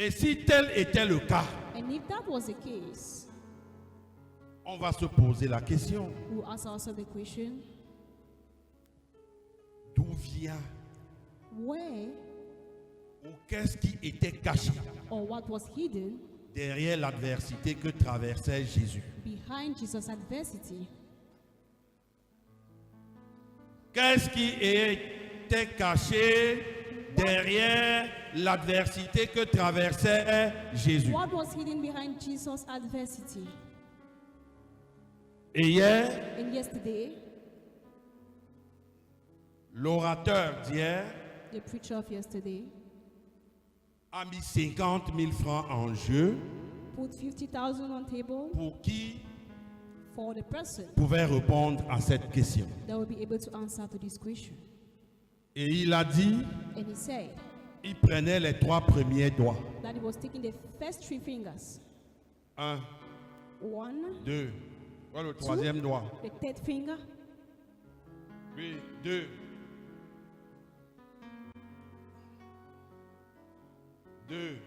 Et si tel était le cas, And if that was the case, on va se poser la question. we'll ask ourselves the question, D'où vient where ou qu'est-ce qui était caché or what was hidden derrière l'adversité que traversait Jésus? behind Jesus' adversity? Qu'est-ce qui était caché derrière l'adversité que traversait Jésus? What was hidden behind Jesus' adversity? Et hier, And yesterday, l'orateur d'hier the preacher of yesterday a mis 50 000 francs en jeu put 50,000 on table pour qui for the person pouvait répondre à cette question. that will be able to answer to this question. Et il a dit, And he said il prenait les 3 premiers doigts. that he was taking the first 3 fingers. 1, 1, 2, voilà le troisième doigt. the third finger, Oui, 2. 2.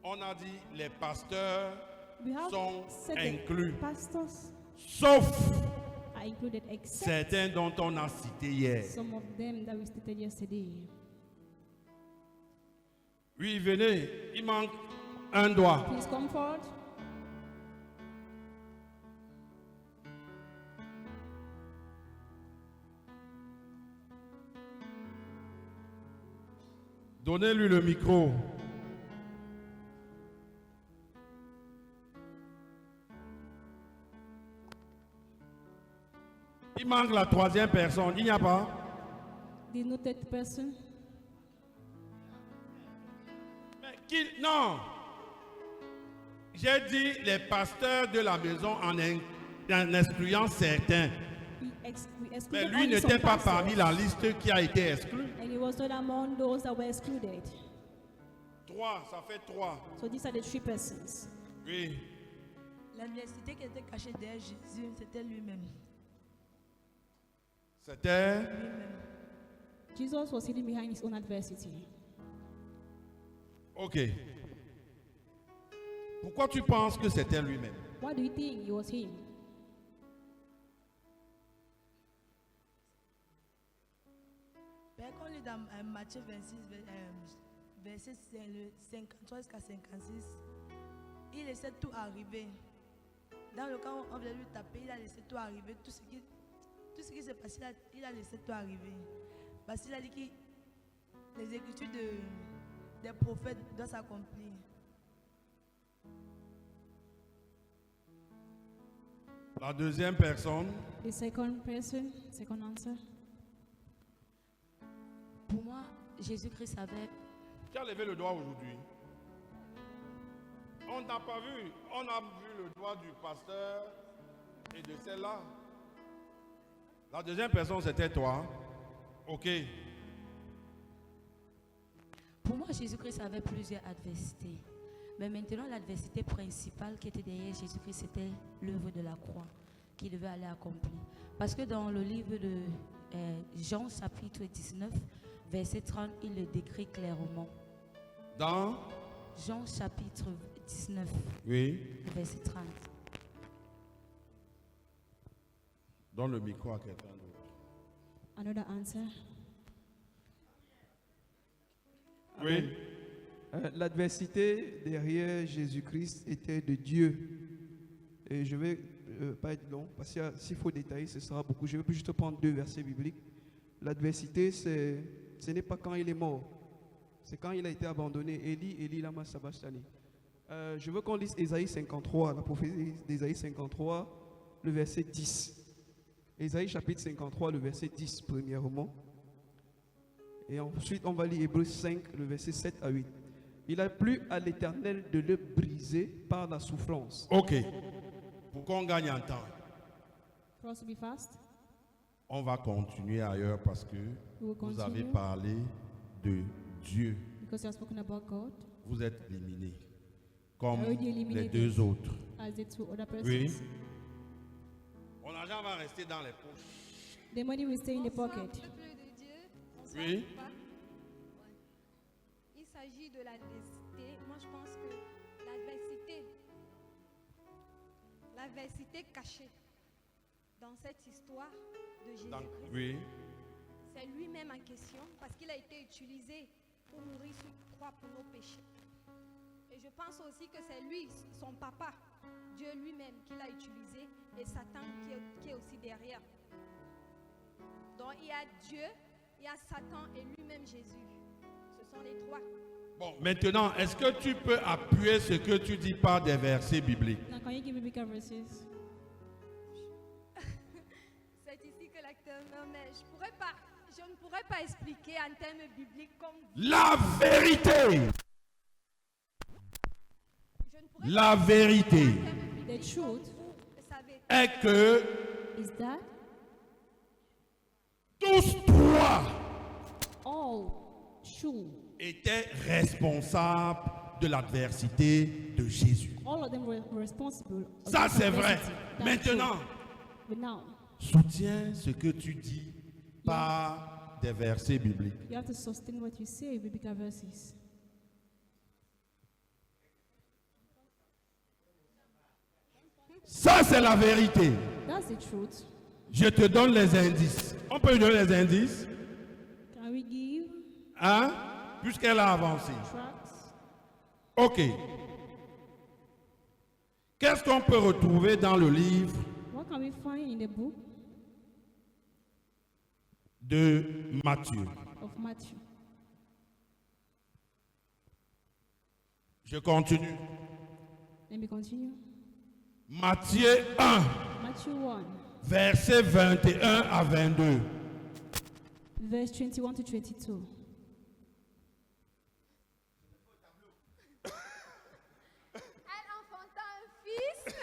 On a dit les pasteurs we have sont said inclus, the pastors sauf are included except certains dont on a cité hier. some of them that we stated yesterday. Oui, venez, il manque un doigt. Please come forward. Donnez-lui le micro. Il manque la 3e personne. Il n'y a pas. The noted person. Mais qui? Non. J'ai dit les pasteurs de la maison en excluant certains. We Mais excluded lui only some n'était pas pastors, parmi la liste qui a été exclue. and he was not among those that were excluded. 3, ça fait 3. So these are the 3 persons. Oui. L'adversité qui était cachée derrière Jésus, c'était lui-même. C'était. Lui-même. Jesus was hidden behind his own adversity. Ok. Pourquoi tu penses que c'était lui-même? Why do you think it was him? Père, quand on lit dans Matthieu 26, verset 53 jusqu'à 56, il laissait tout arriver. Dans le cas où on voulait lui taper, il a laissé tout arriver. Tout ce qui s'est passé, il a laissé tout arriver. Parce qu'il a dit que les écritures des prophètes doivent s'accomplir. La 2e personne. The second person, second answer. Pour moi, Jésus-Christ avait... Tu as levé le doigt aujourd'hui. On n'a pas vu. On a vu le doigt du pasteur et de celle-là. La 2e personne, c'était toi. Ok. Pour moi, Jésus-Christ avait plusieurs adversités. Mais maintenant, l'adversité principale qui était derrière Jésus-Christ, c'était l'œuvre de la croix qu'il devait aller accomplir. Parce que dans le livre de Jean, chapitre 19, verset 30, il le décrit clairement. Dans. Jean, chapitre 19, Oui. verset 30. Donne le micro à quelqu'un d'autre. Another answer. Oui. L'adversité derrière Jésus-Christ était de Dieu. Et je vais pas être long, parce que s'il faut détailler, ce sera beaucoup. Je vais juste prendre 2 versets bibliques. L'adversité, ce n'est pas quand il est mort. C'est quand il a été abandonné. Eli, lama sabachthani. Je veux qu'on lise Ésaïe 53, la prophétie d'Ésaïe 53, le verset 10. Ésaïe chapitre 53, le verset 10, premièrement. Et ensuite, on va lire Hébreux 5, le verset 7 à 8. Il a plu à l'Éternel de le briser par la souffrance. Ok. Pour qu'on gagne en temps, For us to be fast, on va continuer ailleurs parce que we will vous avez continue parlé de Dieu. because you have spoken about God Vous êtes éliminés. Comme Already les eliminated. 2 autres. as the 2 other persons. Oui. Mon argent va rester dans les poches. The money will stay in the pocket. Peuple de Dieu, bonsoir, Oui. papa. Il s'agit s'agit de l'adversité, moi je pense que l'adversité cachée dans cette histoire de Jésus-Christ, Oui. c'est lui-même en question parce qu'il a été utilisé pour mourir sur la croix pour nos péchés. Et je pense aussi que c'est lui, son papa, Dieu lui-même, qui l'a utilisé et Satan qui est aussi derrière. Donc il y a Dieu, il y a Satan et lui-même Jésus. Ce sont les trois. Bon, maintenant, est-ce que tu peux appuyer ce que tu dis par des versets bibliques? Now, can you give me bigger verses? C'est ici que l'acteur me met. Je ne pourrais pas expliquer en termes bibliques comme vous. La vérité. Je ne pourrais La vérité pas en termes bibliques The comme truth vous le savez. est que is that tous trois all true, étaient responsables de l'adversité de Jésus. all of them were responsible. of Ça, this c'est vrai. adversity. That's Maintenant, true. But now, soutiens ce que tu dis par des versets bibliques. you have to sustain what you say with biblical verses. Ça, c'est la vérité. That's the truth. Je te donne les indices. On peut lui donner les indices, Can we give hein, puisqu'elle a avancé. tracts? Ok. Qu'est-ce qu'on peut retrouver dans le livre What can we find in the book de Matthieu? of Matthew? Je continue. Let me continue. Matthieu 1, Matthew 1, versets 21 à 22. verse 21 to 22. Elle enfanta un fils.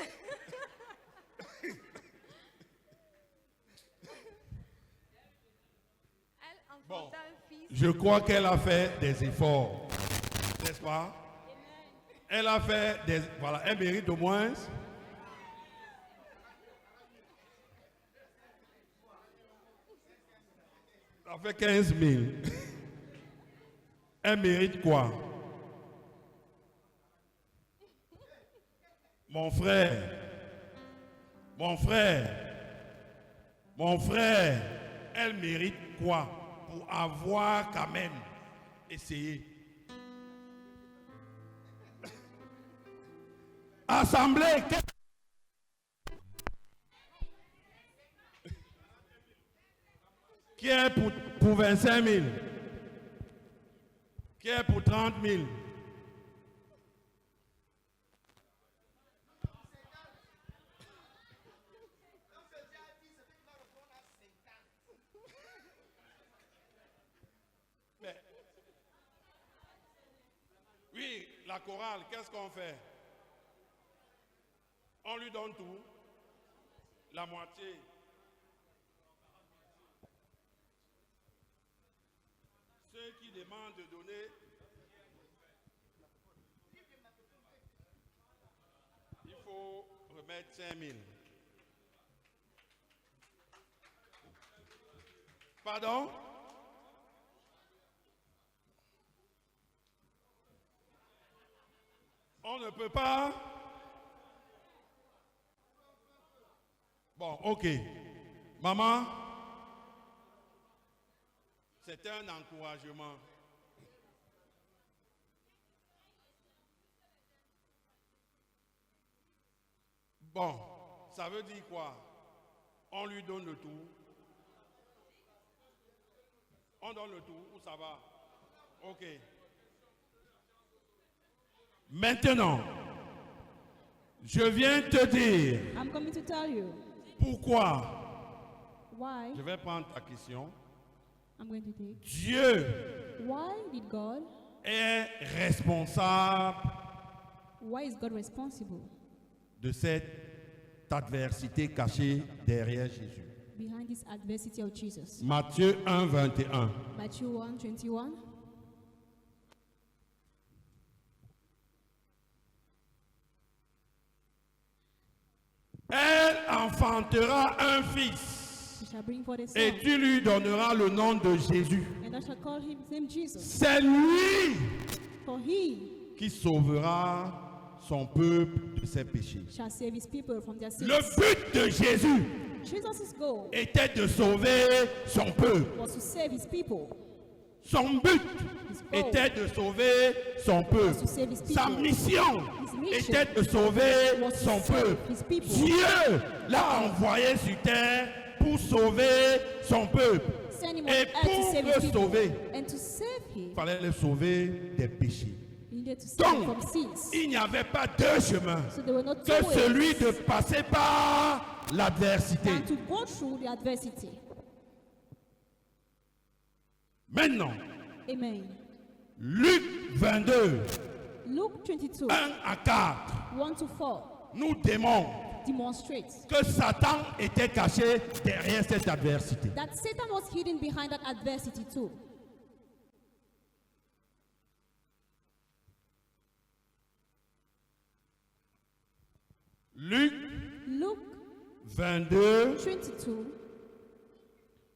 Elle enfanta un fils. Je crois qu'elle a fait des efforts, n'est-ce pas? Elle a fait des... Voilà, elle mérite au moins... Ça fait 15 000. Elle mérite quoi? Mon frère, elle mérite quoi pour avoir quand même essayé? Assemblée, qui est pour 25 000? Qui est pour 30 000? Mais, oui, la chorale, qu'est-ce qu'on fait? On lui donne tout, la moitié. Ceux qui demandent de donner, il faut remettre 5 000. Pardon? On ne peut pas. Bon, ok. Maman, c'est un encouragement. Bon, ça veut dire quoi? On lui donne le tout. On donne le tout ou ça va? Ok. Maintenant, je viens te dire I'm coming to tell you pourquoi. why Je vais prendre ta question. I'm going to take. Dieu Why did God, est responsable why is God responsible de cette adversité cachée derrière Jésus. behind this adversity of Jesus? Matthieu 1, 21. Matthew 1, 21. Elle enfantera un fils He shall bring forth a son, et tu lui donneras le nom de Jésus. and thou shalt call his name Jesus. C'est lui For he qui sauvera son peuple de ses péchés. shall save his people from their sins. Le but de Jésus Jesus' goal était de sauver son peuple. was to save his people. Son but était de sauver son peuple. to save his people. Sa mission His mission était de sauver was to son save peuple. his people. Dieu l'a envoyé sur terre pour sauver son peuple. Send him on Et earth to pour save le his people. sauver, And to save him, il fallait le sauver des péchés. he needed to save him Donc, from sins. il n'y avait pas deux chemins So there were not two que ways celui de passer par l'adversité. than to go through the adversity. Maintenant, Amen. Luc 22, Luke 22, 1 à 4, 1 to 4 nous démontre demonstrates que Satan était caché derrière cette adversité. that Satan was hidden behind that adversity too. Luc Luke 22, 22,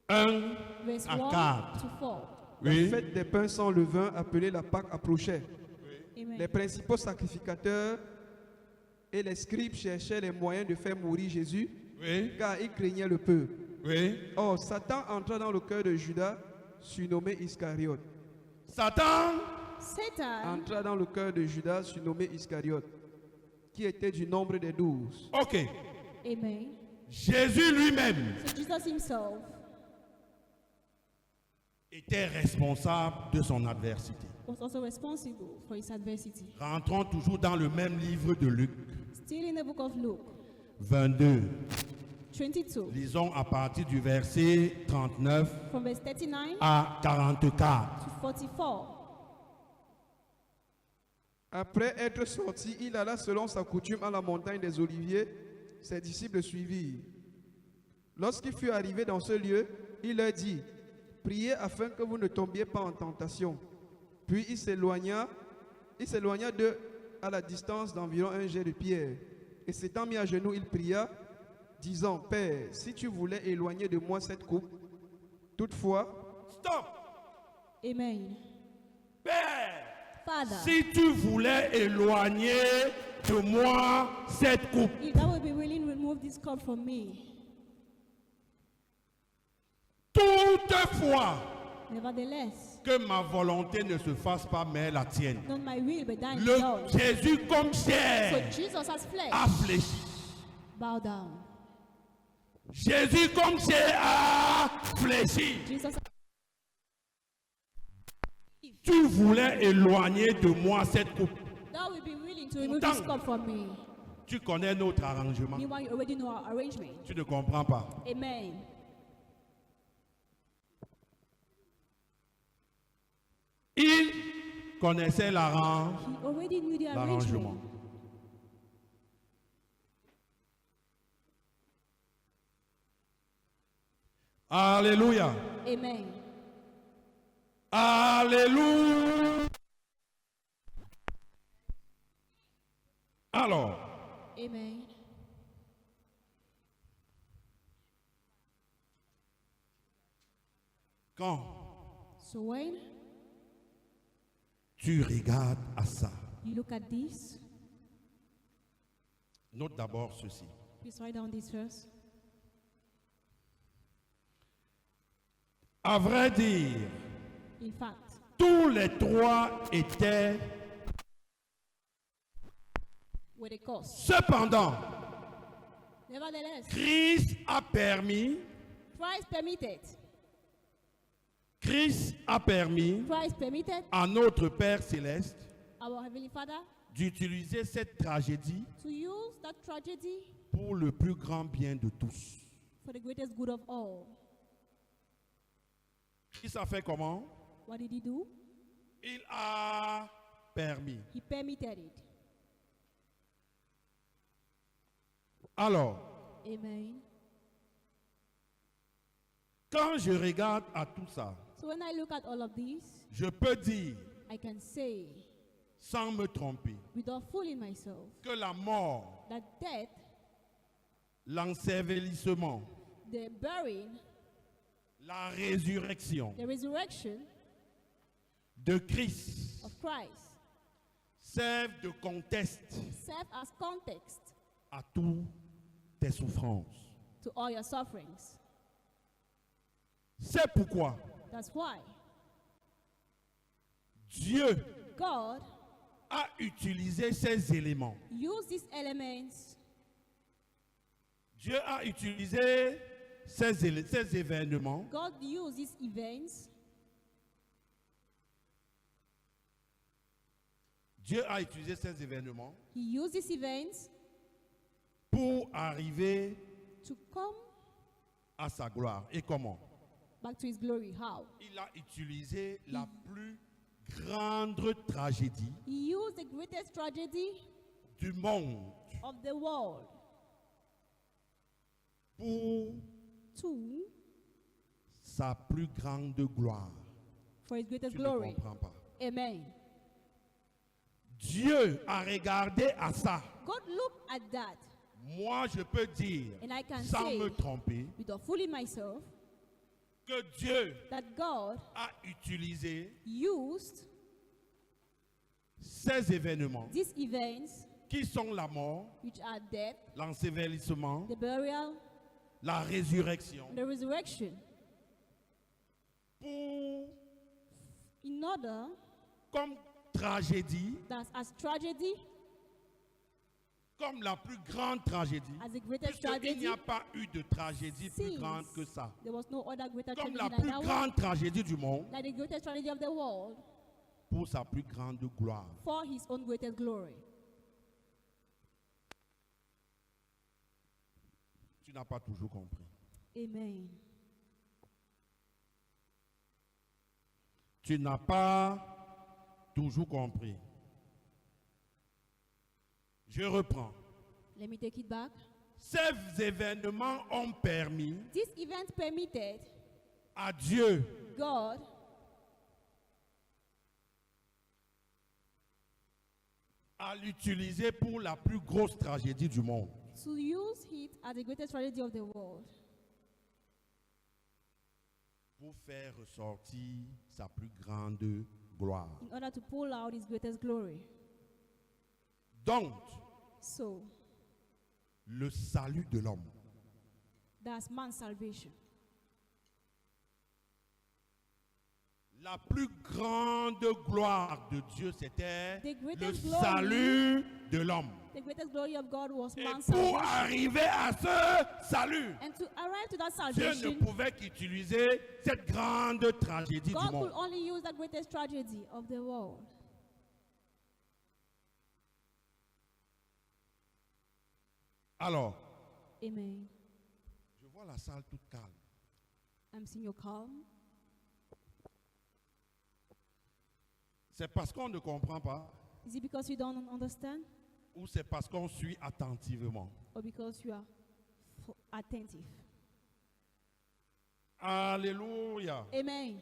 1 verse à 1 4. to 4. La Oui. fête des pains sans levain, appelée la Pâque, approchait. Amen. Les principaux sacrificateurs et les scribes cherchaient les moyens de faire mourir Jésus, Oui. car ils craignaient le peuple. Oui. Or, Satan entra dans le cœur de Judas, surnommé Iscariote. Satan Satan Entra dans le cœur de Judas, surnommé Iscariote, qui était du nombre des 12. Ok. Amen. Jésus lui-même So Jesus himself était responsable de son adversité. was also responsible for his adversity. Rentrons toujours dans le même livre de Luc Still in the book of Luke 22. 22, Lisons à partir du verset 39 from verse 39 à 44. to 44. Après être sorti, il alla selon sa coutume à la montagne des Oliviers. Ses disciples le suivirent. Lorsqu'il fut arrivé dans ce lieu, il leur dit, « Priez afin que vous ne tombiez pas en tentation. » Puis il s'éloigna d'eux à la distance d'environ un jet de pierre. Et s'étant mis à genoux, il pria, disant, « Père, si tu voulais éloigner de moi cette coupe, toutefois, Stop! Amen. Père, Father, si tu voulais éloigner de moi cette coupe, if thou will be willing, remove this cup from me. toutefois, Nevertheless, que ma volonté ne se fasse pas, mais la tienne. not my will, but thine be Le done. Jésus comme So chair Jesus as flesh, a fléchi. bow down. Jésus comme chair a fléchi. Jesus, Tu voulais éloigner de moi cette coupe. thou will be willing to remove this cup from me. Tu connais notre arrangement. Meanwhile, you already know our arrangement. Tu ne comprends pas. Amen. Il connaissait He already knew the l'arrangement. arrangement. Alléluia. Amen. Alléluia. Alors, Amen. quand So when tu regardes à ça, you look at this, note d'abord ceci. please write down this verse. À vrai dire, In fact, tous les trois étaient. with a cause. Cependant, Nevertheless, Christ a permis Christ permitted à notre Père céleste our Heavenly Father d'utiliser cette tragédie to use that tragedy pour le plus grand bien de tous. for the greatest good of all. Christ a fait comment? What did he do? Il a permis. He permitted it. Alors, Amen. quand je regarde à tout ça, So when I look at all of this, je peux dire, I can say, sans me tromper, without fooling myself, que la mort, that death, l'ensevelissement, the burying, la résurrection the resurrection de Christ of Christ servent de contexte serve as context à toutes tes souffrances. to all your sufferings. C'est pourquoi That's why Dieu God a utilisé ces éléments. used these elements. Dieu a utilisé ces événements God used these events. Dieu a utilisé ces événements He used these events pour arriver to come à sa gloire. Et comment? back to his glory. How? Il a utilisé la plus grande tragédie He used the greatest tragedy du monde of the world pour to sa plus grande gloire. for his greatest Tu ne glory. comprends pas. Amen. Dieu a regardé à ça. God looked at that, Moi, je peux dire, and I can sans say, me tromper, without fooling myself, que Dieu that God a utilisé used ces événements these events, qui sont la mort, which are death, l'ensevelissement, the burial, la résurrection, and the resurrection, pour, in order comme tragédie, that as tragedy, comme la plus grande tragédie, as the greatest puisqu'il n'y tragedy, a pas eu de tragédie plus since grande que ça. there was no other greater Comme tragedy la than plus that one, grande tragédie du monde, like the greatest tragedy of the world, pour sa plus grande gloire. for his own greatest glory. Tu n'as pas toujours compris. Amen. Tu n'as pas toujours compris. Je reprends. Let me take it back. Ces événements ont permis This event permitted à Dieu God à l'utiliser pour la plus grosse tragédie du monde. to use it as the greatest tragedy of the world Pour faire ressortir sa plus grande gloire. in order to pull out his greatest glory. Donc, So, le salut de l'homme that's man's salvation. La plus grande gloire de Dieu, c'était The le greatest glory. salut de l'homme. The greatest glory of God was Et man's pour salvation. arriver à ce salut, And to arrive to that Dieu ne salvation, pouvait qu'utiliser cette grande tragédie God du monde. could only use the greatest tragedy of the world. Alors, Amen. je vois la salle toute calme. I'm seeing you calm. C'est parce qu'on ne comprend pas Is it because you don't understand ou c'est parce qu'on suit attentivement? or because you are attentive? Alléluia. Amen.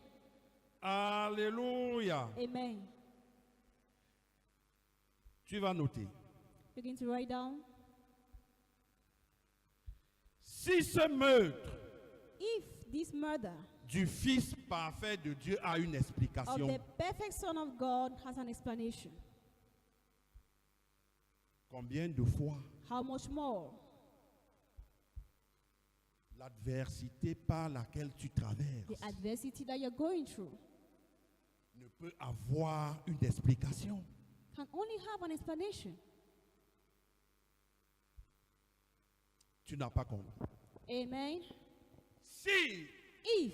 Alléluia. Amen. Tu vas noter. You're going to write down. Si ce meurtre If this murder du Fils parfait de Dieu a une of explication, the perfect Son of God has an explanation, combien de fois how much more l'adversité par laquelle tu traverses the adversity that you're going through ne peut avoir une explication? can only have an explanation? Tu n'as pas compris. Amen. Si If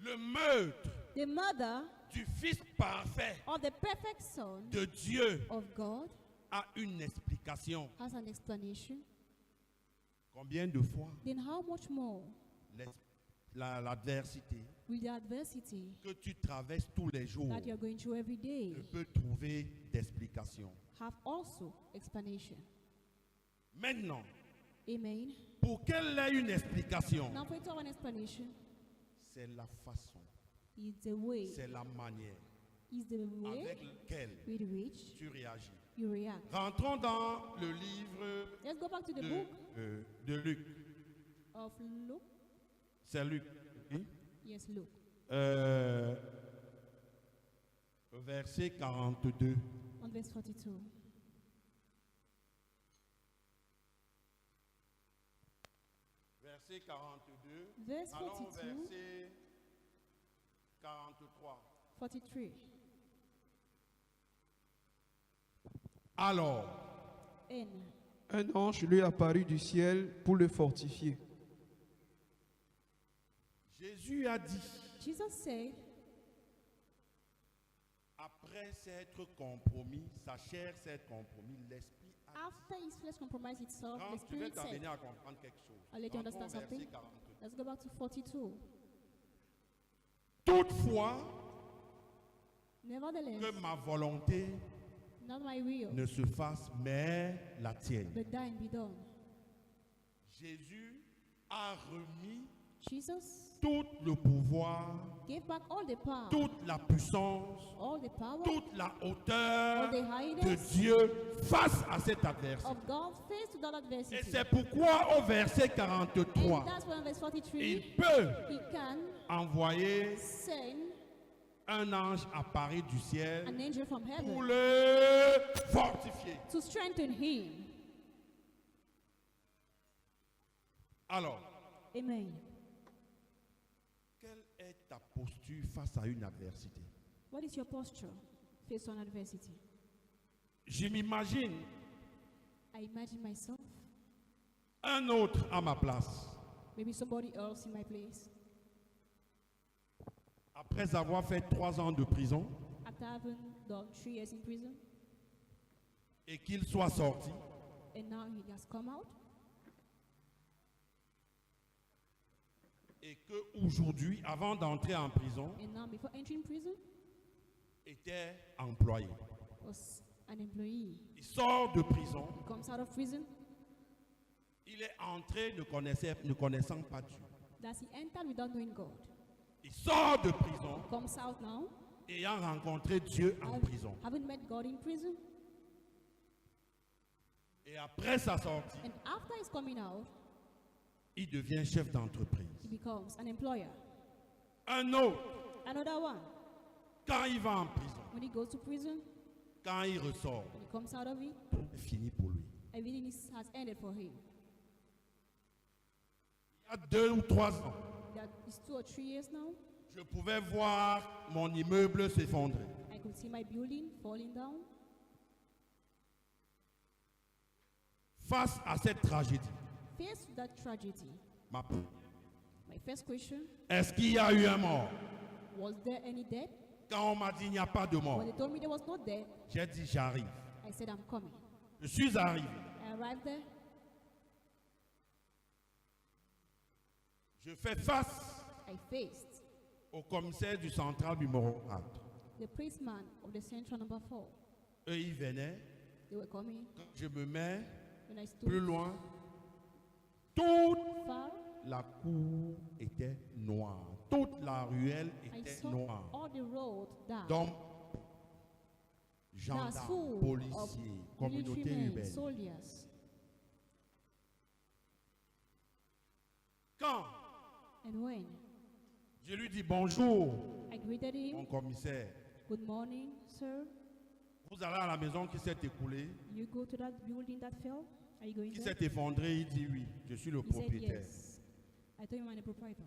le meurtre the mother du Fils parfait of the perfect Son de Dieu of God a une explication, has an explanation, combien de fois then how much more l'adversité will the adversity que tu traverses tous les jours that you're going through every day ne peut trouver d'explication? have also explanation? Maintenant, Amen. pour qu'elle ait une explication, Now for it to have an explanation, c'est la façon, is the way, c'est la manière is the way avec laquelle with which tu réagis. you react. Rentrons dans le livre Let's go back to the book de Luc. of Luke. C'est Luc. Oui? Yes, Luke. Verset 42. On verse 42. Verset 42. Verse Allons au 42. verset 43. 43. Alors, N. Un ange lui apparut du ciel pour le fortifier. Jésus a dit, Jesus said, après s'être compromis, sa chair s'être compromis, l'esprit a dit. after his flesh compromised itself, Quand the tu vais Spirit said, t'amener à comprendre quelque chose. I'll let you Rentrons au understand something. verset 42. Let's go back to 42. Toutefois, Nevertheless, que ma volonté not my will, ne se fasse, mais la tienne. but thine be done. Jésus a remis Jesus tout le pouvoir, gave back all the power, toute la puissance, all the power toute la hauteur all the de highness Dieu face à cet adversaire. of God face to that Et adversity. c'est pourquoi au verset And 43, that's why in verse 43, il peut he can envoyer send un ange apparu du ciel an angel from pour heaven le fortifier. to strengthen him. Alors, Amen. quelle est ta posture face à une adversité? What is your posture faced on adversity? Je m'imagine I imagine myself, un autre à ma place. maybe somebody else in my place, Après avoir fait 3 ans de prison after having done 3 years in prison, et qu'il soit sorti, and now he has come out, et qu'aujourd'hui, avant d'entrer en prison, and now before entering prison, était employé. was an employee. Il sort de prison, He comes out of prison. il est entré ne connaissant pas Dieu. Does he enter without knowing God? Il sort de prison, Comes out now, ayant rencontré Dieu en prison. haven't met God in prison, Et après sa sortie, and after his coming out, il devient chef d'entreprise. he becomes an employer. Un autre, Another one, quand il va en prison, when he goes to prison, quand il ressort, when he comes out of it, tout est fini pour lui. everything has ended for him. Il y a 2 ou 3 ans, That is 2 or 3 years now. je pouvais voir mon immeuble s'effondrer. I could see my building falling down. Face à cette tragédie, Faced with that tragedy, ma- my first question, est-ce qu'il y a eu un mort? was there any death? Quand on m'a dit il n'y a pas de mort, When they told me there was no death, j'ai dit j'arrive. I said I'm coming. Je suis arrivé. I arrived there. Je fais face I faced au commissaire du central numéro 4. the policeman of the central number 4. Eux, ils venaient. They were coming. Quand je me mets When I plus stood loin, toute far, la cour était noire. Toute la ruelle I était saw noire. all the road dark. Donc, That's gendarmes, full of policiers, communauté military men, urbaine. soldiers. Quand And when je lui dis bonjour, I greeted mon him, commissaire, good morning, sir. vous allez à la maison qui s'est écoulée, You go to that building that fell? Are you going qui there? s'est effondrée, il dit oui, je suis le He said propriétaire. yes. I told him I'm the proprietor.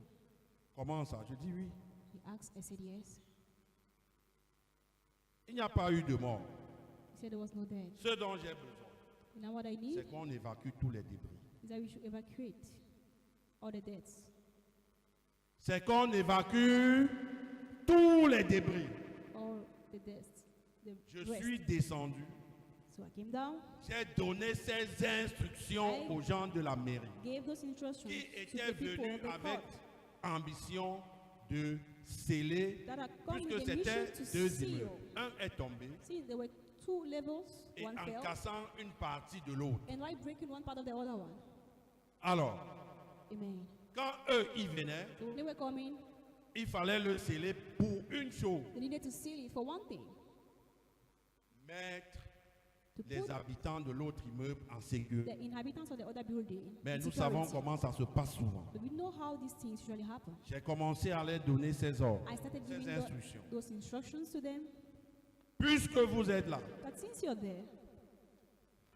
Comment ça? Je dis oui. He asked, I said yes. Il n'y a pas eu de mort. He said there was no death. Ce dont j'ai besoin, You know what I need? c'est qu'on évacue tous les débris. Is that we should evacuate all the deaths. C'est qu'on évacue tous les débris. All the deaths. The Je rest. suis descendu. So I came down, J'ai donné ces instructions aux gens de la mairie gave those instructions qui to étaient the people venus of the avec court ambition de sceller, that had come puisque with the mission c'était to 2 seal. immeubles. Un est tombé See, there were 2 levels, et one en fell, cassant une partie de l'autre. and why breaking one part of the other one? Alors, Amen. quand eux, ils venaient, So when they were coming, il fallait le sceller pour une chose, they needed to seal it for one thing, mettre to les put habitants de l'autre immeuble en sécurité. the inhabitants of the other building Mais in nous savons security. comment ça se passe souvent. But we know how these things usually happen. J'ai commencé à leur donner ces ordres, I started ces giving instructions. those instructions to them. Puisque vous êtes là, But since you're there,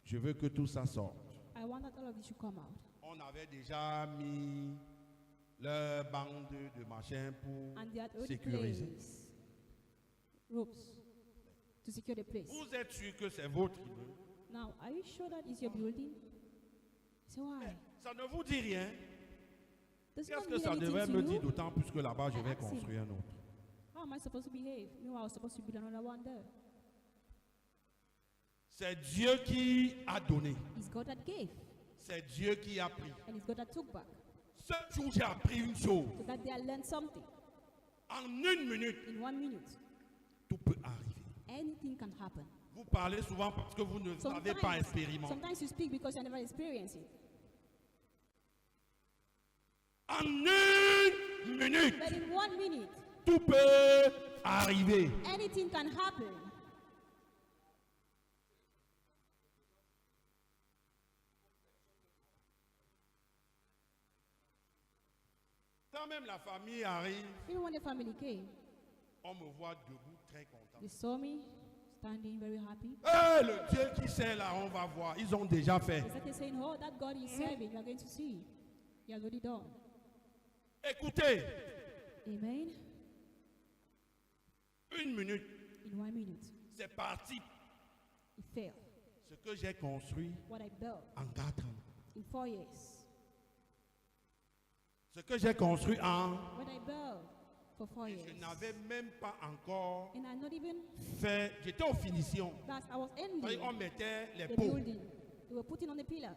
je veux que tout ça sorte. I want that all of you should come out. On avait déjà mis le bande de machin pour And they had already sécuriser. placed ropes to secure the place. Vous êtes sûr que c'est votre immeuble? Now, are you sure that is your building? So why? Ça ne vous dit rien? Does it Qu'est-ce not que mean ça anything devrait to me you? dire d'autant plus que là-bas je vais Ask him. construire un autre? How am I supposed to behave? Meanwhile, I was supposed to build another one there. C'est Dieu qui a donné. It's God that gave, C'est Dieu qui a pris. and it's God that took back. Ce jour, j'ai appris une chose. So that they had learned something. En une minute, In 1 minute, tout peut arriver. anything can happen. Vous parlez souvent parce que vous ne l'avez pas expérimenté. sometimes you speak because you never experienced it. En une minute, But in 1 minute, tout peut arriver. anything can happen. Quand même la famille arrive, Even when the family came, on me voit debout très content. they saw me standing very happy. Eh, le Dieu qui sait là, on va voir. Ils ont déjà fait. They started saying, oh, that God is serving, you are going to see. He has already done. Écoutez, Amen. une minute, In 1 minute, c'est parti. it fell. Ce que j'ai construit What I built en 4 ans. in 4 years. Ce que j'ai construit en... What I built for 4 Et years. je n'avais même pas encore And I not even fait... J'étais aux finitions. that I was ending On mettait les the pots. building. They were putting on the pillars,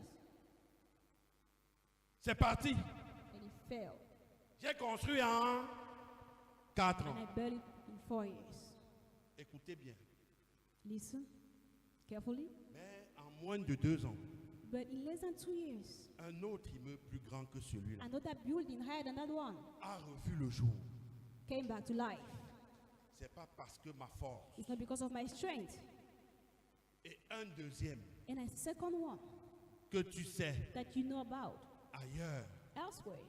C'est parti. and it fell. J'ai construit en 4 And ans. I built it in 4 years. Écoutez bien. Listen carefully. Mais en moins de 2 ans, But in less than 2 years, un autre immeuble plus grand que celui-là another building higher than that one a revu le jour. came back to life. C'est pas parce que ma force. It's not because of my strength. Et un deuxième And a second one que tu sais that you know about ailleurs. elsewhere,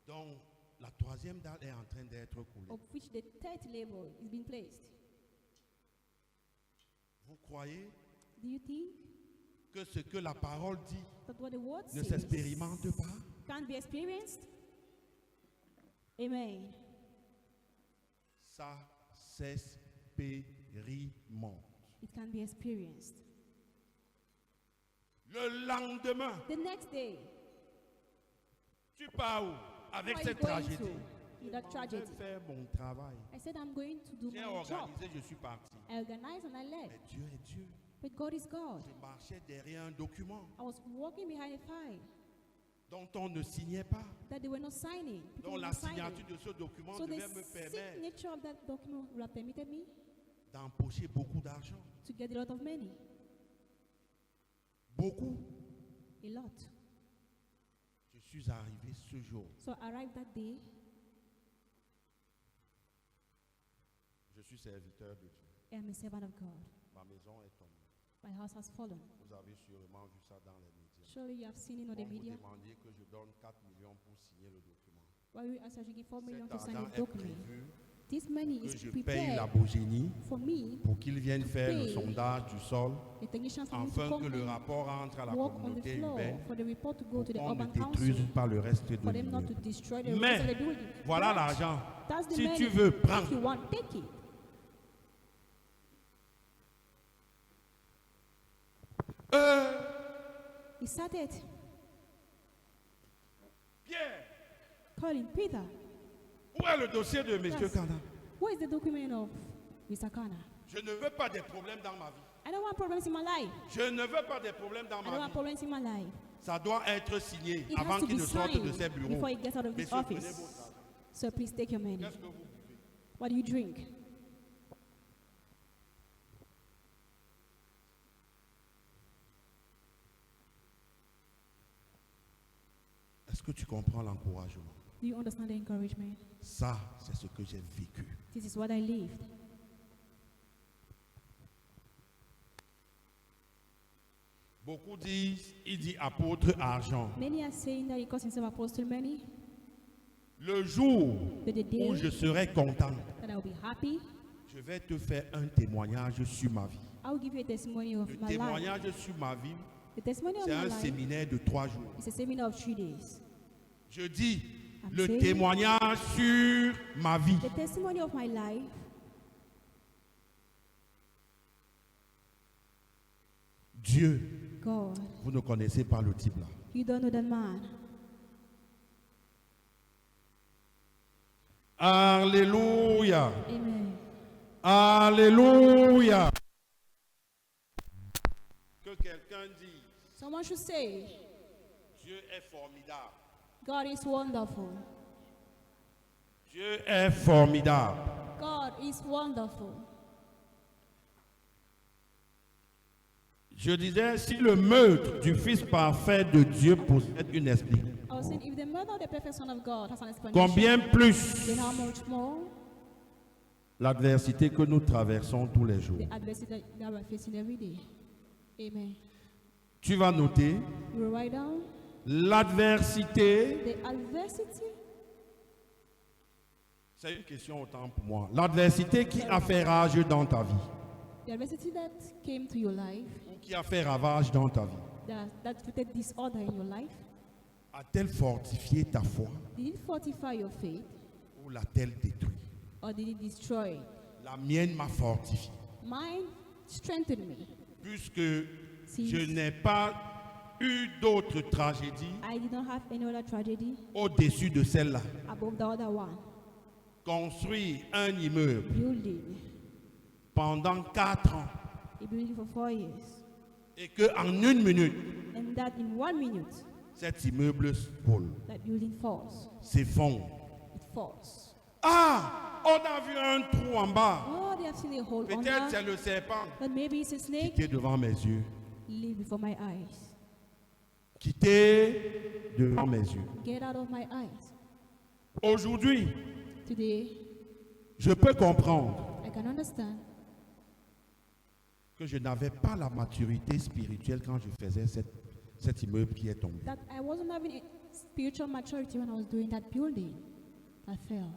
Donc la troisième dalle est en train d'être coulée. of which the third label is being placed. Vous croyez Do you think que ce que la parole dit that what the word ne says s'expérimente pas? can't be experienced? Amen. Ça s'expérimente. It can be experienced. Le lendemain, The next day, tu pars où? Avec where are you cette going tragédie. to? In that Je tragedy. vais faire mon travail. I said, I'm going to do J'ai my job. organisé, je suis parti. I organized and I led. Mais Dieu est Dieu. But God is God. Je marchais derrière un document I was walking behind a file dont on ne signait pas. that they were not signing. People Donc were la not signing. signature de ce document So the devait me permettre signature of that document would have permitted me d'empocher beaucoup d'argent. to get a lot of money. Beaucoup. A lot. Je suis arrivé ce jour. So I arrived that day. Je suis serviteur de Dieu. I am a servant of God. Ma maison est tombée. My house has fallen. Vous avez sûrement vu ça dans les médias. Surely you have seen it on Quand the vous media. demandiez que je donne 4 millions pour signer le document. Why we ask that you give 4 million Cet to sign argent a est document? prévu This money que is je paye la prepared Bogénie for me, pour qu'ils viennent faire le pay sondage du sol the technicians for me to afin come que le and rapport entre à la work on the communauté floor, urbaine for the report to go to the qu'on ne urban détruise council, pas le reste de for them not to l'immeuble. destroy the Mais rest of the building. voilà But l'argent. that's the Si money. tu veux, If prends. you want, take it. He started Pierre, calling Peter. où est le dossier de M. Yes. Kana? Where is the document of Mr. Kana? Je ne veux pas des problèmes dans ma vie. I don't want problems in my life. Je ne veux pas des problèmes dans I don't ma want vie. problems in my life. Ça doit être signé It avant has to qu'il be ne sorte de ses signed bureaux. before he gets out of this Messieurs, prenez office. votre argent. So please take your money. Qu'est-ce que vous buvez? What do you drink? Est-ce que tu comprends l'encouragement? Do you understand the encouragement? Ça, c'est ce que j'ai vécu. This is what I lived. Beaucoup disent, il dit apôtre argent. Many are saying that he calls himself apostle money, Le jour but the day où je serai content, that I will be happy, je Je vais te faire un témoignage sur ma vie. I will give you a testimony of Le my life. témoignage sur ma vie, The testimony of c'est my un life séminaire de 3 jours. is a seminar of 3 days. Je dis, I'm le saying- témoignage sur ma vie. The testimony of my life, Dieu, God, vous ne connaissez pas le type là. you don't know that man. Alléluia. Amen. Alléluia. Que quelqu'un dise, Someone should say, Dieu est formidable. God is wonderful. Dieu est formidable. God is wonderful. Je disais, si le meurtre du Fils parfait de Dieu possède une esprit, I was saying, if the murder of the perfect Son of God has an explanation, combien plus then how much more l'adversité que nous traversons tous les jours. the adversity that we're facing every day. Amen. Tu vas noter, You will write down l'adversité, the adversity. c'est une question autant pour moi. L'adversité qui a fait rage dans ta vie, The adversity that came to your life, ou qui a fait ravage dans ta vie, that created disorder in your life, a-t-elle fortifié ta foi did it fortify your faith ou l'a-t-elle détruit? or did it destroy it? La mienne m'a fortifié, Mine strengthened me. puisque Since je n'ai pas eu d'autres tragédies I did not have any other tragedy au-dessus de celle-là. above the other one. Construire un immeuble Building. pendant 4 ans A building for 4 years. et qu'en 1 minute, And that in 1 minute, cet immeuble coule, that building falls. s'effondre. It falls. Ah, on a vu un trou en bas. Oh, they have seen a hole Peut-être under. c'est le serpent But maybe it's a snake. qui était devant mes yeux. Live before my eyes. Quitter devant mes yeux. Get out of my eyes. Aujourd'hui, Today, je peux comprendre I can understand que je n'avais pas la maturité spirituelle quand je faisais cet immeuble qui est tombé. that I wasn't having a spiritual maturity when I was doing that building that fell.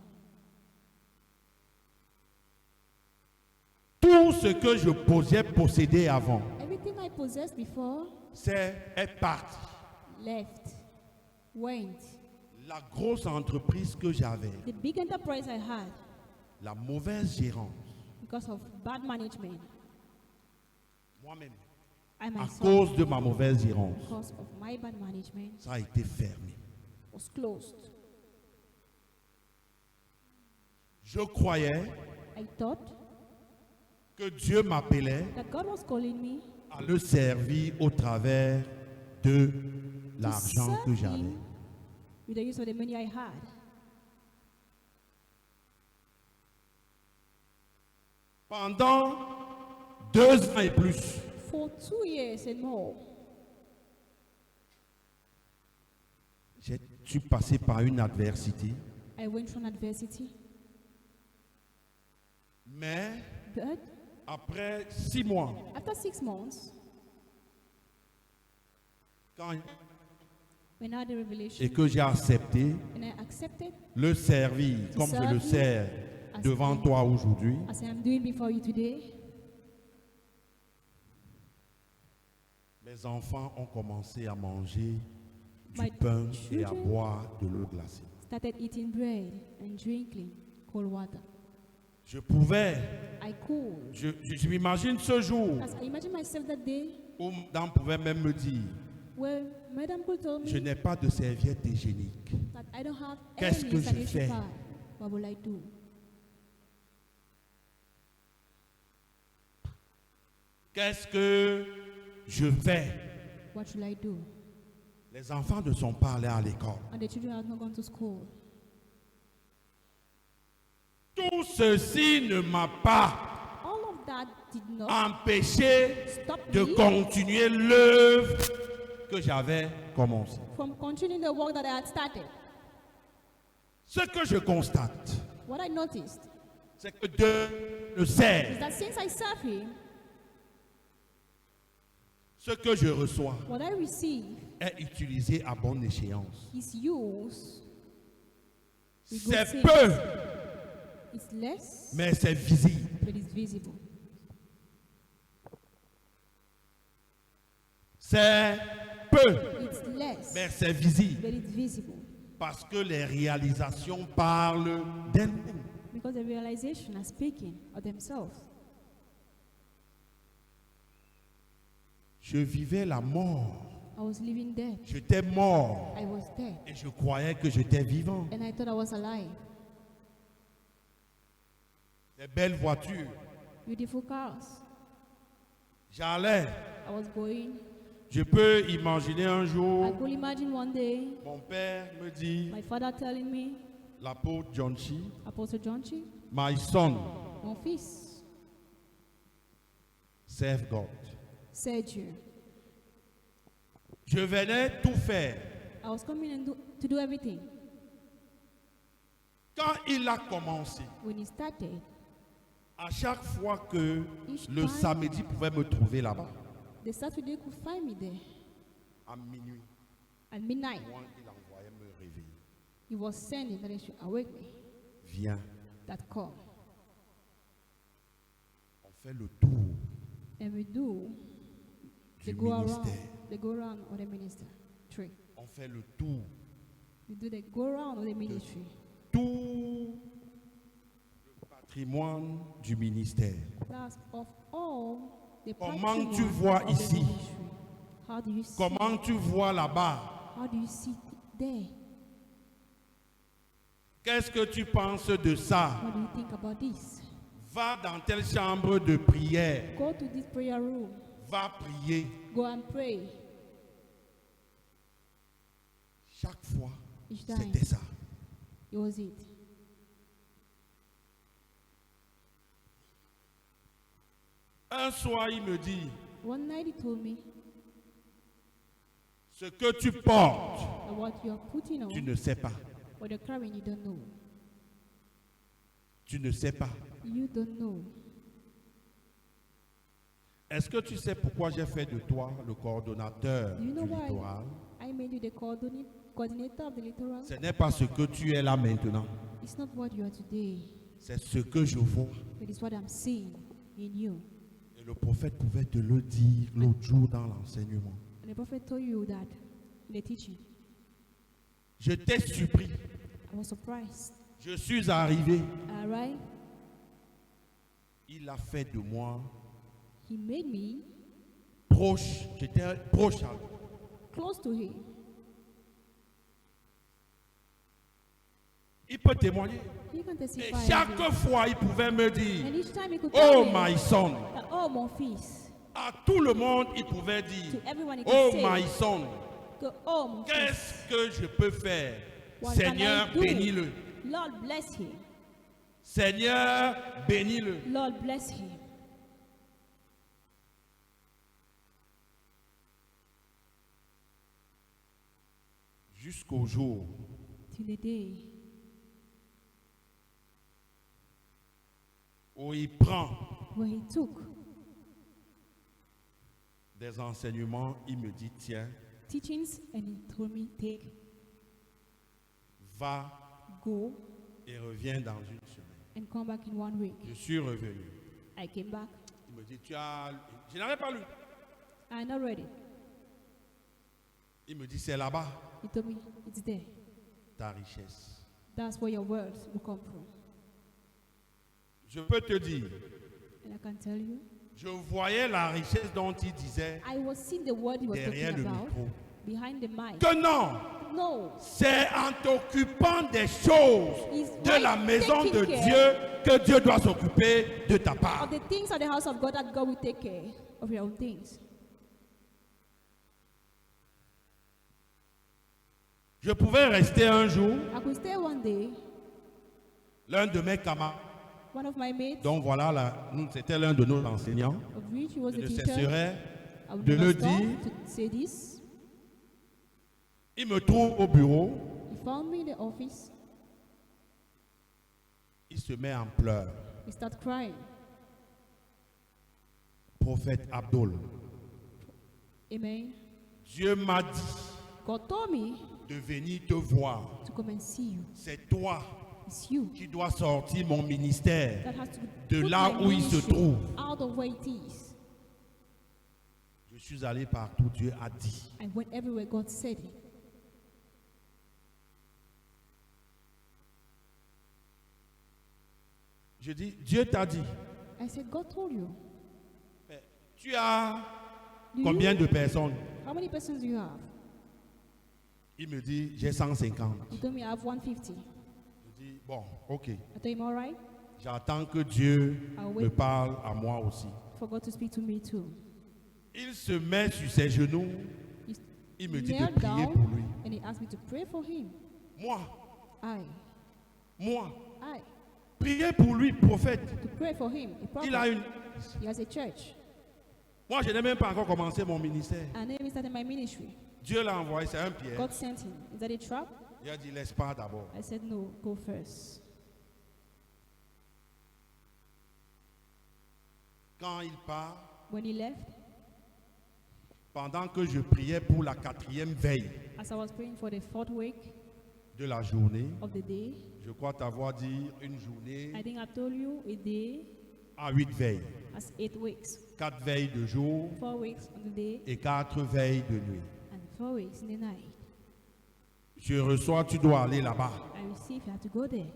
Tout ce que je possédé avant, Everything I possessed before est parti. left, went. La grosse entreprise que j'avais, The big enterprise I had, la mauvaise gérance, because of bad management, moi-même, I à myself, cause de ma mauvaise gérance, because of my bad management, ça a été fermé. was closed. Je croyais I thought que Dieu m'appelait that God was calling me à le servir au travers de to l'argent que serve j'avais. Him with the use of the money I had. Pendant 2 ans et plus, For 2 years and more, je suis passé par une adversité, I went through an adversity. mais But après 6 mois, after 6 months, quand, when I had the revelation et que j'ai accepté and I accepted, le servir To comme je serve le Him sers as devant I- toi aujourd'hui, as I am doing before you today, mes enfants ont commencé à manger du My pain et à children- boire de l'eau glacée. started eating bread and drinking cold water. Je pouvais, I could. je m'imagine ce jour As I imagine myself that day, où madame pouvait même me dire, where Madam could tell je me n'ai pas de serviette hygiénique. that I don't have Qu'est-ce any que je sanitary fais? pad. What will I do? Qu'est-ce que je fais? What should I do? Les enfants ne sont pas allés à l'école. And the children have not gone to school. Tout ceci ne m'a pas All of that did not empêché stop de me continuer l'œuvre que j'avais commencée. from continuing the work that I had started. Ce que je constate, What I noticed c'est que Dieu le is sert. that since I serve Him, Ce que je reçois what I receive est utilisé à bonne échéance. is used. with good C'est things. peu, It's less, mais c'est visible. but It's visible. C'est peu, It's less, mais c'est visible. but it's visible. Parce que les réalisations parlent d'elles-mêmes. Because the realization are speaking of themselves. Je vivais la mort. I was living dead. J'étais mort. I was dead. Et je croyais que j'étais vivant. And I thought I was alive. Des belles voitures. Beautiful cars. J'allais. I was going. Je peux imaginer un I jour, could imagine one day mon père me dit, my father telling me, l'apôtre John Chi, Apostle John Chi, my son, mon fils, serve God. c'est Dieu. Je venais tout faire. I was coming to do everything. Quand il a commencé, When he started, à chaque fois que Each le time- samedi pouvait me trouver là-bas, the Saturday could find me there. à minuit, At midnight, moi, il envoyait me réveiller. he was sending that he should awake me. Viens, That call. on fait le tour And we do, du they go around, ministère. they go around of the minister tree. On fait le tour. We do the go around of the ministry. Tout le patrimoine du ministère. That's of all the Comment tu patrimony vois of the ici? ministry. How do you see? Comment tu vois là-bas? How do you see there? Qu'est-ce que tu penses de ça? What do you think about this? Va dans telle chambre de prière. Go to this prayer room. Va prier. Go and pray. Chaque fois, Each time. c'était ça. It was it. Un soir, il me dit, One night he told me ce que tu portes, that what you are putting on, tu ne sais pas. what you're carrying, you don't know. Tu ne sais pas. You don't know. Est-ce que tu sais pourquoi j'ai fait de toi le coordonnateur Do you know du why littoral? I made you the coordinator of the littoral? Ce n'est pas ce que tu es là maintenant. It's not what you are today. C'est ce que je vois. It is what I'm seeing in you. Et le prophète pouvait te le dire l'autre jour dans l'enseignement. And the prophet told you that in the teaching. Je t'ai surpris. I was surprised. Je suis arrivé. Alright? Il a fait de moi He made me proche. J'étais proche à lui. close to him. Il peut témoigner. He can Et testify. chaque of it. fois, il pouvait me dire, And each time he could oh tell me my son. that, oh, mon fils. À tout le monde, il pouvait dire, To everyone he could oh say, my son. oh, mon fils. Qu'est-ce que je peux faire? What Seigneur, can I do? bénis-le. Lord, bless him. Seigneur, bénis-le. Lord, bless him. Jusqu'au jour Till the day où il prend where he took des enseignements, il me dit, tiens, teachings and he told me, take, va go, et reviens dans une semaine. and come back in 1 week. Je suis revenu. I came back. Il me dit, tu as... Je n'avais pas lu. I not read it. Il me dit, c'est là-bas He told me, it's there. ta richesse. That's where your words will come from. Je peux te dire, And I can tell you, je voyais la richesse dont il disait I was seeing the word he was derrière talking le about micro. behind the mic. Que non, No, c'est en t'occupant des choses He's de la maison de taking Dieu que Dieu doit s'occuper de ta part. of the things of the house of God that God will take care of your own things. Je pouvais rester un jour, I could stay one day. l'un de mes camarades, One of my mates, donc voilà, c'était l'un de nos enseignants, of which he was je a ne teacher, cesserai I would de never le stop dire. to say this. Il me trouve au bureau, He found me in the office. il se met en pleurs. He started crying. Prophète Abdul, Amen. Dieu m'a dit God told me de venir te voir. to come and see you. C'est toi It's you qui doit sortir mon ministère that has to de put là my où il se ministry trouve. out of where it is. Je suis allé partout, Dieu a dit. I went everywhere God said it. Je dis, Dieu t'a dit. I said, God told you. Mais tu as Do combien you? de personnes? How many persons do you have? Il me dit, j'ai 150. He told me I have 150. Je dis, bon, ok. I told him, all right, J'attends que Dieu I'll me wait parle à moi aussi. for God to speak to me too. Il se met sur ses genoux. He Il me dit de knelt prier down pour lui. and he asked me to pray for him. Moi, I, priez pour lui, prophète. to pray for him. A Il a prophet. une. He has a church. Moi, je n'ai même pas encore commencé mon ministère. I never even started my ministry. Dieu l'a envoyé, c'est un piège. God sent him. Is that a trap? Il a dit, laisse pas d'abord. I said, no, go first. Quand il part, When he left, pendant que je priais pour la 4e veille as I was praying for the 4th week de la journée, of the day, je crois t'avoir dit une journée I think I told you a day à 8 veilles. as 8 weeks. 4 veilles de jour 4 weeks on the day et 4 veilles de nuit. and 4 weeks in the night. Je reçois, tu dois aller là-bas. I received, you have to go there.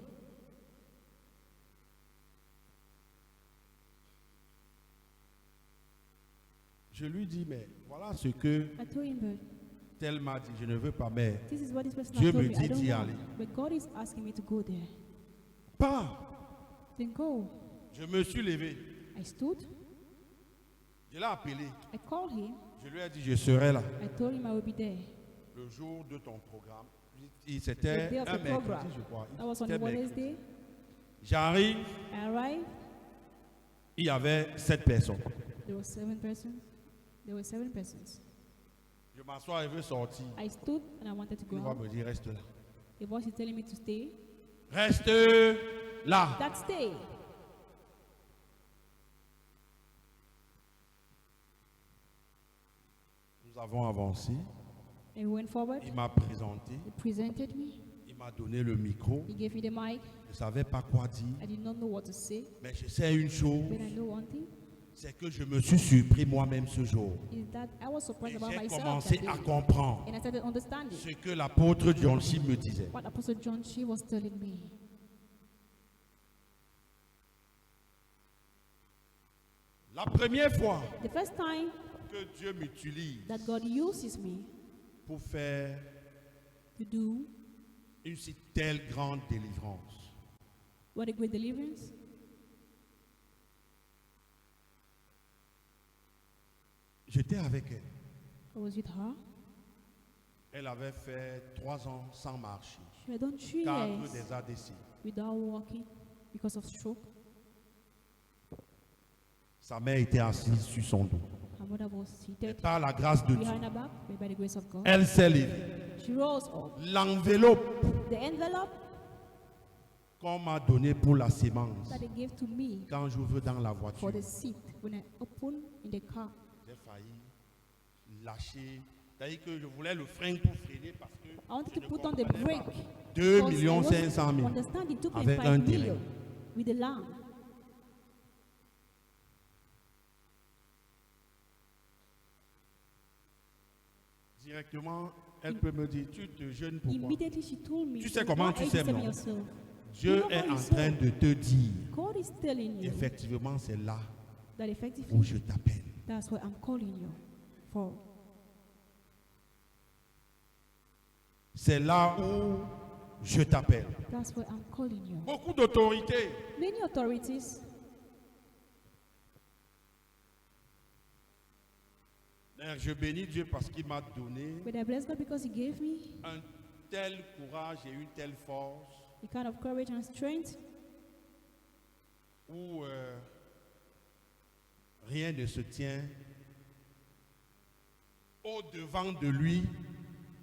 Je lui dis, mais voilà ce que I told him, but tel m'a dit, je ne veux pas, mais this is what this person Dieu has told me me. I dit don't d'y want. aller. But God is asking me to go there. pas. Then go. Je me suis levé, I stood. je l'ai appelé, I called him. je lui ai dit, je serai là I told him I will be there. le jour de ton programme. The C'était day of un the mercredi, program. je crois. That was on C'était a mercredi. Wednesday. J'arrive, I arrived. il y avait 7 personnes. There were 7 persons. There were 7 persons. Je m'assois et veux sortir. I stood and I wanted to go Une voix out. me dit, reste là. The voice is telling me to stay. Reste là. That stay. Nous avons avancé. And we went forward. Il m'a présenté. He presented me. Il m'a donné le micro. He gave me the mic. Je ne savais pas quoi dire. I did not know what to say. Mais je sais une chose, But I know one thing c'est que je me suis surpris moi-même ce jour. is that I was Et surprised about j'ai myself commencé that à day. comprendre And I started understanding ce que l'apôtre John Chi me disait. what Apostle John Chi was telling me. La première fois The first time que Dieu m'utilise that God uses me pour faire to do une si telle grande délivrance, what a great deliverance, j'étais avec elle. I was with her. Elle avait fait 3 ans sans marcher, She had done 3 4 years des ADC. without walking because of stroke. Sa mère était assise sur son dos. Her mother was Et seated par la grâce de Dieu, behind her back, but by the grace of God, elle s'est levée. she rose up. L'enveloppe The envelope qu'on m'a donnée pour la sémence, that they gave to me quand j'ouvre dans la for voiture, the seat when I opened in the car, j'ai failli lâcher. C'est-à-dire que je voulais le frein pour freiner parce que I wanted je to ne put on the comprenais brake. pas. 2 because I wasn't 500 000 understanding avec 2.5 un million terrain. with the land. Directement, elle peut me dire, tu te jeûnes pourquoi? Immediately she told me, Tu sais "Why comment are tu you sais, saving non? yourself?" Dieu You know est how you en say? train de te dire, God is telling you effectivement, c'est là that où effectively je t'appelle. that's what I'm calling you for. C'est là où je t'appelle. That's what I'm calling you. Beaucoup d'autorité. Many authorities, Mais je bénis Dieu parce qu'il m'a donné but I bless God because He gave me un tel courage et une telle force the kind of courage and strength où rien ne se tient au-devant de lui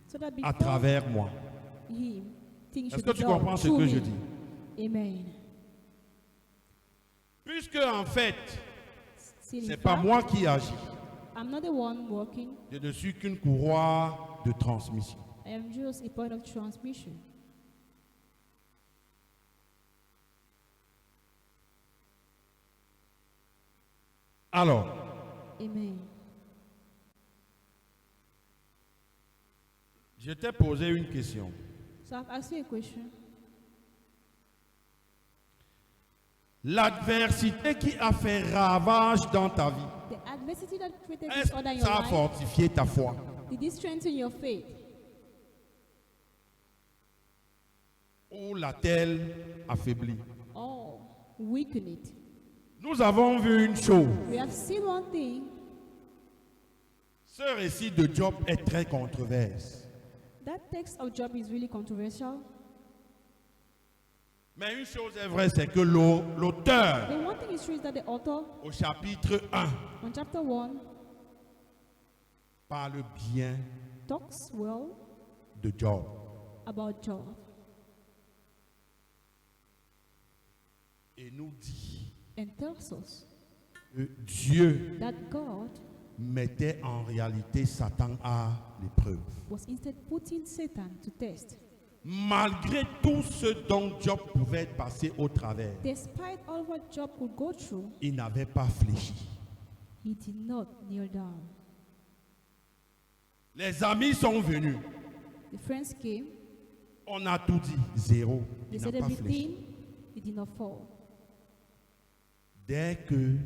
so that à before travers moi. Him, things Est-ce should que be tu done comprends ce through que me. je dis? Amen. Puisque en fait, See, in c'est pas fact, moi qui agis. I'm not the one working. Je ne suis qu'une courroie de transmission. I am just a point of transmission. Alors, Amen. je t'ai posé une question. So I've asked you a question. L'adversité qui a fait ravage dans ta vie, The adversity that created est-ce disorder in que your ça a life, fortifié ta foi? did it strengthen your faith? Ou l'a-t-elle affaibli? Or weaken it? Nous avons vu une chose. We have seen one thing. Ce récit de Job est très controversé. That text of Job is really controversial. Mais une chose est vraie, c'est que l'auteur, The one thing is true is that the author, au chapitre 1, on chapter 1, parle bien talks well de Job. about Job Et nous dit and tells us que Dieu that God mettait en réalité Satan à l'épreuve. was instead putting Satan to test. Malgré tout ce dont Job pouvait passer au travers, Despite all what Job could go through, il n'avait pas fléchi. he did not kneel down. Les amis sont venus. The friends came, On a tout dit. Zéro. they Il said n'a pas fléchi. everything, he did not fall. Dès que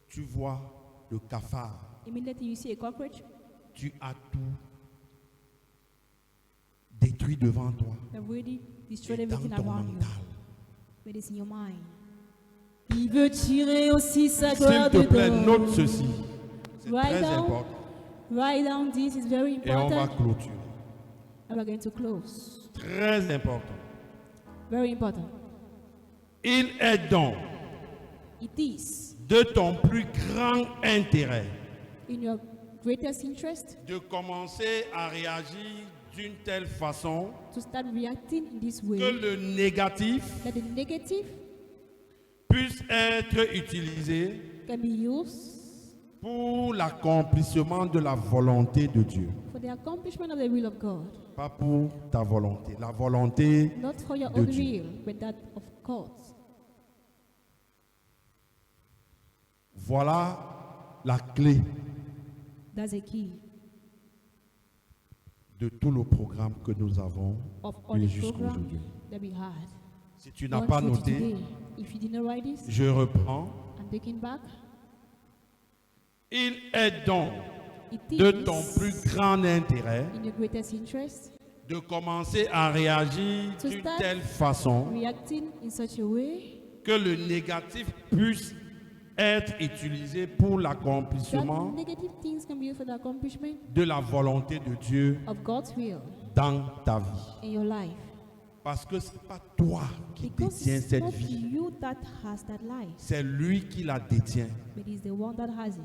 tu vois le cafard, Immediately you see a cockroach, tu as tout détruit devant toi. they've already destroyed Et dans everything ton around you. mental. But it's in your mind. Il veut tirer aussi sa S'il gloire te plaît, dedans. note ceci. C'est Write très down. important. Write down this, is very Et on va important. clôturer. And we're going to close. Très important. Very important. Il est donc It is de ton plus grand intérêt in your greatest interest de commencer à réagir d'une telle façon to start reacting in this que way le négatif that the negative puisse être utilisé can be used pour l'accomplissement de la volonté de Dieu. for the accomplishment of the will of God. Pas pour ta volonté. La volonté, Not for your de own Dieu. will, but that of God. voilà la clé That's a key de tout le programme que nous avons of all eu the jusqu'à program aujourd'hui. that we had. Si tu n'as Gone pas through noté, today. If you did not write this, je reprends. I'm taking back. Il est donc It de is ton plus grand intérêt in your greatest interest de commencer à réagir To d'une start telle façon reacting in such a way que le négatif puisse être utilisé pour that l'accomplissement negative things can be used for the accomplishment de la volonté de Dieu of God's will dans ta vie. in your life. Parce que ce n'est pas toi qui Because détiens it's cette not vie, you that has that life, c'est lui qui la détient. but it's the one that has it.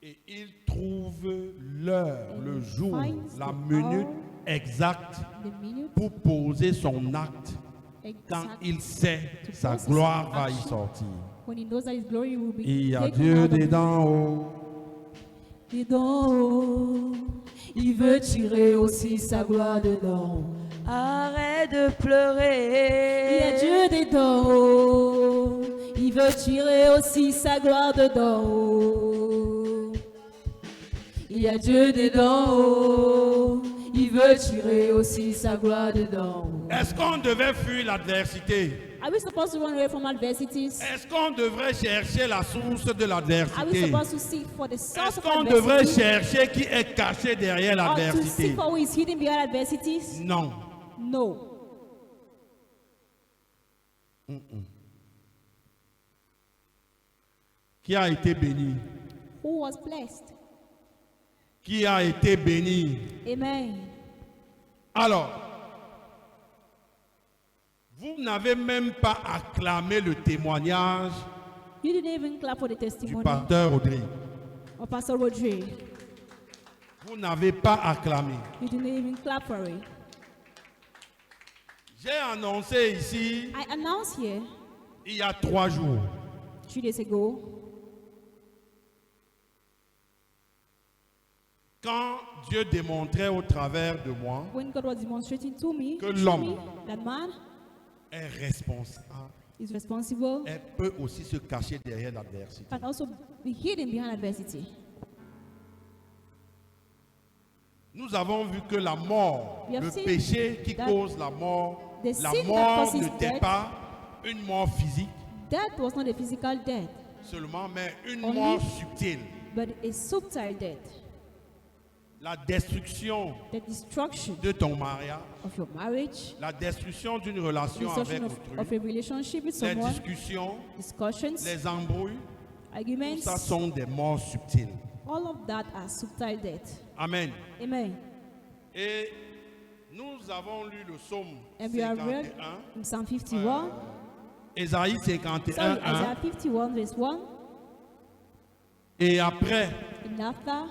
Et il trouve l'heure, And le he jour, finds la the minute hour, exacte The minute pour poser son acte quand exact il sait to sa pose his gloire va y action. sortir. when he knows that his glory will be Il y a taken Dieu out of him. dedans haut. Et d'en haut, il veut tirer aussi sa gloire dedans. Arrête de pleurer. Il y a Dieu dedans haut, il veut tirer aussi sa gloire dedans haut. Il y a Dieu dedans haut, il veut tirer aussi sa gloire dedans haut. Est-ce qu'on devait fuir l'adversité? Are we supposed to run away from adversities? Est-ce qu'on devrait chercher la source de Are we l'adversité? supposed to seek for the source Est-ce of qu'on devrait adversity? chercher qui est caché derrière Or to l'adversité? seek for who is hidden behind adversities? Non. No. Qui a été béni? Who was blessed? Qui a été béni? Amen. Alors, vous n'avez même pas acclamé le témoignage You didn't even clap for the du testimony pasteur Audrey. of Pastor Rodri. Vous n'avez pas acclamé. You didn't even clap for it. J'ai annoncé ici, I announced here il y a 3 jours, 3 days ago, quand Dieu démontrait au travers de moi when God was demonstrating to me, Que through l'homme me, that man est responsable is responsible elle peut aussi se cacher derrière l'adversité. can also be hidden behind adversity. Nous avons vu que la mort, We have le seen péché qui that cause la mort, the la sin that mort causes n'était death- pas une mort physique Death was not a physical death, seulement, mais une Only- mort subtile. but a subtle death. La destruction The destruction de ton mariage, of your marriage, la destruction d'une relation avec destruction of autrui, a relationship with les someone, discussions, discussions, les embrouilles, tout arguments, ça sont des morts subtiles. all of that are subtle death. Amen. Amen. Et nous avons lu le psaume And we have read 51, in Psalm 51, Ésaïe 51, sorry, 1, Isaiah 51 verse 1, et après and after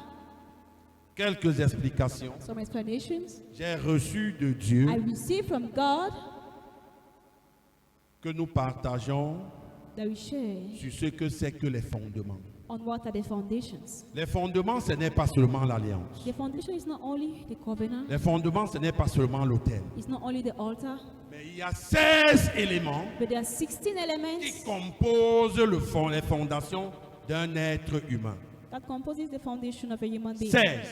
quelques explications, some explanations, j'ai reçu de Dieu I received from God que nous partageons that we share sur ce que c'est que les fondements. on what are the foundations. Les fondements, ce n'est pas seulement l'alliance. The foundation is not only the covenant, Les fondements, ce n'est pas seulement l'autel. it's not only the altar, Mais il y a 16 éléments but there are 16 qui elements composent les fondations d'un être humain. that composes the foundation of a human being. 16.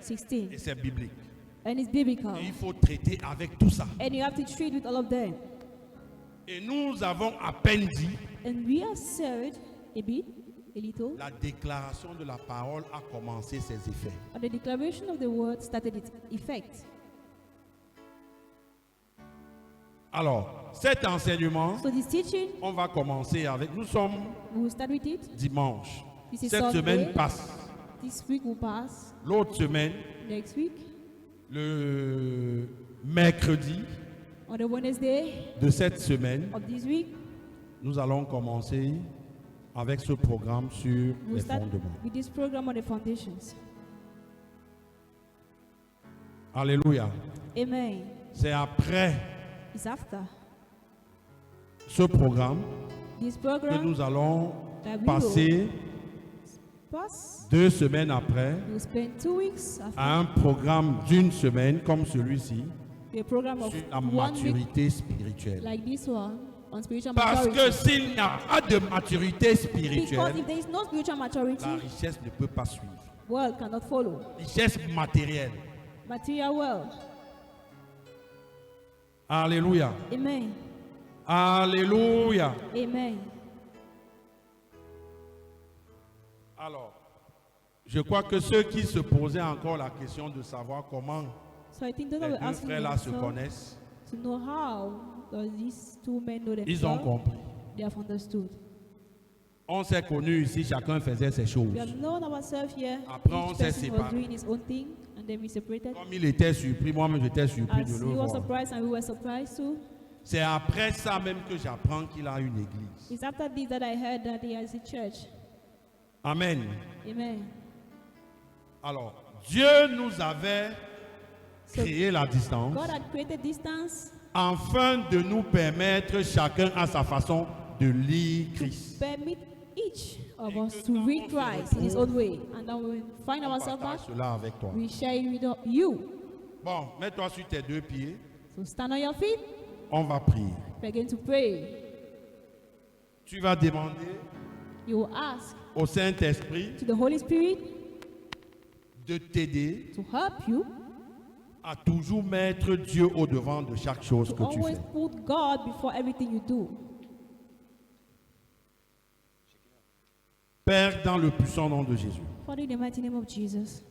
16. Et c'est biblique. And it's biblical. Et il faut traiter avec tout ça. And you have to treat with all of them. Et nous avons à peine dit, And we have said a bit, a little, la déclaration de la parole a commencé ses effets. but the declaration of the word started its effect. Alors, cet enseignement, So this teaching, on va commencer avec, nous sommes we will start with it. dimanche. This is Cette Sunday. semaine passe. This week will pass. L'autre semaine, Next week, le mercredi on the Wednesday de cette semaine, of this week, nous allons commencer avec ce programme sur we'll les start fondements. with this program on the foundations. Alléluia. Amen. C'est après It's after ce programme this que program nous allons that we passer will pass. 2 semaines après We'll spend 2 weeks after à un programme d'une semaine comme celui-ci a program of sur la 1 week maturité spirituelle. like this one on spiritual Parce que maturity. s'il n'y a pas de maturité Because spirituelle, if there is no spiritual maturity, la richesse ne peut pas suivre. world cannot follow. Richesse matérielle. Material world. Alléluia. Amen. Alléluia. Amen. Alors, je crois que ceux qui se posaient encore la question de savoir comment So I think those les that were deux asking frères-là se themselves connaissent, to know how does these two men know ils ont themselves, compris. they have understood. On s'est connus ici, chacun faisait ses choses. We have known ourselves here. Après, on Each s'est person was séparés. doing his own thing, and then we separated. Comme il était surpris, moi-même j'étais surpris de As le he was voir. surprised and we were surprised too. C'est après ça même que j'apprends qu'il a une église. It's after this that I heard that he has a church. Amen. Amen. Alors, Dieu nous avait So créé la distance God had created distance afin de nous permettre chacun à sa façon de lire Christ. permit each of Et us que to quand read on se Christ in his retrouve, own way. And then we find On ourselves back, partage cela avec toi. we share it with you. Bon, mets-toi sur tes deux pieds. So stand on your feet, On va prier. begin to pray. Tu vas demander You will ask au Saint-Esprit to the Holy Spirit de t'aider to help you à toujours mettre Dieu au devant de chaque chose to que tu always fais. put God before everything you do. Père, dans le puissant nom de Jésus, Father, in the mighty name of Jesus,